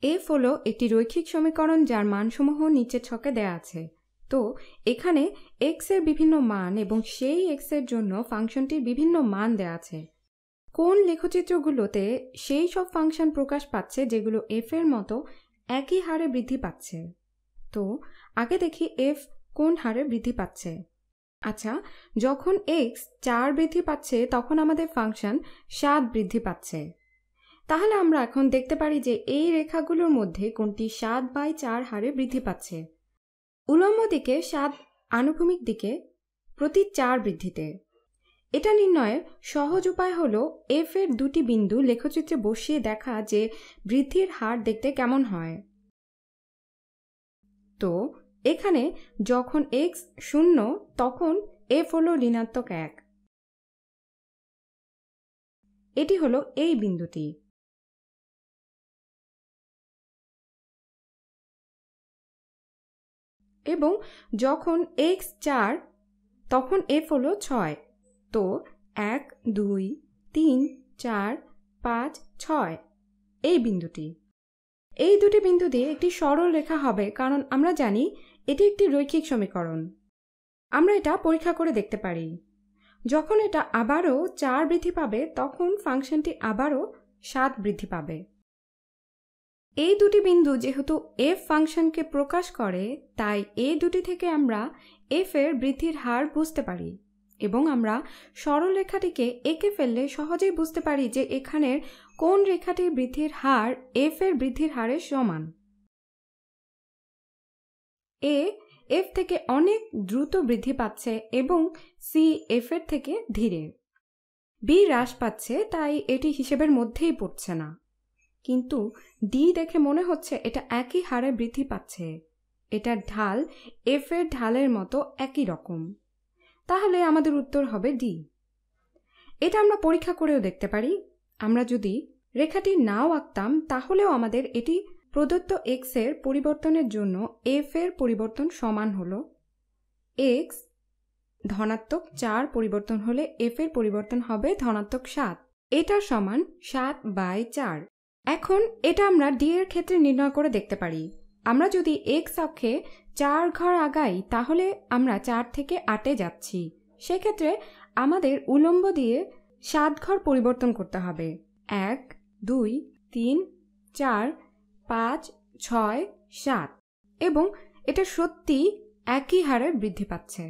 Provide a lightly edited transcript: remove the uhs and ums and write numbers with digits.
F হলো একটি রৈখিক সমীকরণ যার মানসমূহ নিচের ছকে দেয়া আছে। তো এখানে এক্স এর বিভিন্ন মান এবং সেই এক্স এর জন্য ফাংশনটির বিভিন্ন মান দেয়া আছে। কোন লেখচিত্রগুলোতে সেই সব ফাংশন প্রকাশ পাচ্ছে যেগুলো এফ এর মতো একই হারে বৃদ্ধি পাচ্ছে। তো আগে দেখি এফ কোন হারে বৃদ্ধি পাচ্ছে। আচ্ছা, যখন এক্স 4 বৃদ্ধি পাচ্ছে তখন আমাদের ফাংশন 7 বৃদ্ধি পাচ্ছে। তাহলে আমরা এখন দেখতে পারি যে এই রেখাগুলোর মধ্যে কোনটি 7/4 হারে বৃদ্ধি পাচ্ছে। উল্লম্ব দিকে 7, আনুভূমিক দিকে প্রতি 4 বৃদ্ধিতে। এটা নির্ণয়ের সহজ উপায় হলো এফ এর দুটি বিন্দু লেখচিত্রে বসিয়ে দেখা যে বৃদ্ধির হার দেখতে কেমন হয়। তো এখানে যখন এক্স 0 তখন এফ হলো ঋণাত্মক 1। এটি হলো এই বিন্দুটি। এবং যখন এক্স 4 তখন এফ হলো 6। তো 1, 2, 3, 4, 5, 6 এই বিন্দুটি। এই দুটি বিন্দু দিয়ে একটি সরল রেখা হবে কারণ আমরা জানি এটি একটি রৈখিক সমীকরণ। আমরা এটা পরীক্ষা করে দেখতে পারি। যখন এটা আবারও 4 বৃদ্ধি পাবে তখন ফাংশনটি আবারও 7 বৃদ্ধি পাবে। এই দুটি বিন্দু যেহেতু এফ ফাংশনকে প্রকাশ করে তাই এই দুটি থেকে আমরা এফ এর বৃদ্ধির হার বুঝতে পারি এবং আমরা সরল রেখাটিকে এঁকে ফেললে সহজেই বুঝতে পারি যে এখানের কোন রেখাটির বৃদ্ধির হার এফ এর বৃদ্ধির হারের সমান। এ এফ থেকে অনেক দ্রুত বৃদ্ধি পাচ্ছে এবং সি এফ এর থেকে ধীরে। বি হ্রাস পাচ্ছে তাই এটি হিসেবের মধ্যেই পড়ছে না, কিন্তু ডি দেখে মনে হচ্ছে এটা একই হারে বৃদ্ধি পাচ্ছে। এটার ঢাল এফ এর ঢালের মতো একই রকম। তাহলে আমাদের উত্তর হবে ডি। এটা আমরা পরীক্ষা করেও দেখতে পারি। আমরা যদি রেখাটি নাও আঁকতাম তাহলেও আমাদের এটি প্রদত্ত এক্স এর পরিবর্তনের জন্য এফ এর পরিবর্তন সমান হলো এক্স ধনাত্মক 4 পরিবর্তন হলে এফ এর পরিবর্তন হবে ধনাত্মক 7। এটার সমান 7/4। এখন এটা আমরা ডি এর ক্ষেত্রে নির্ণয় করে দেখতে পারি। আমরা যদি এক্স অক্ষে 4 ঘর আগাই তাহলে আমরা 4 থেকে 8-এ যাচ্ছি। সেক্ষেত্রে আমাদের উল্লম্ব দিয়ে 7 ঘর পরিবর্তন করতে হবে। 1, 2, 3, 4, 5, 6, 7 এবং এটা সত্যি একই হারে বৃদ্ধি পাচ্ছে।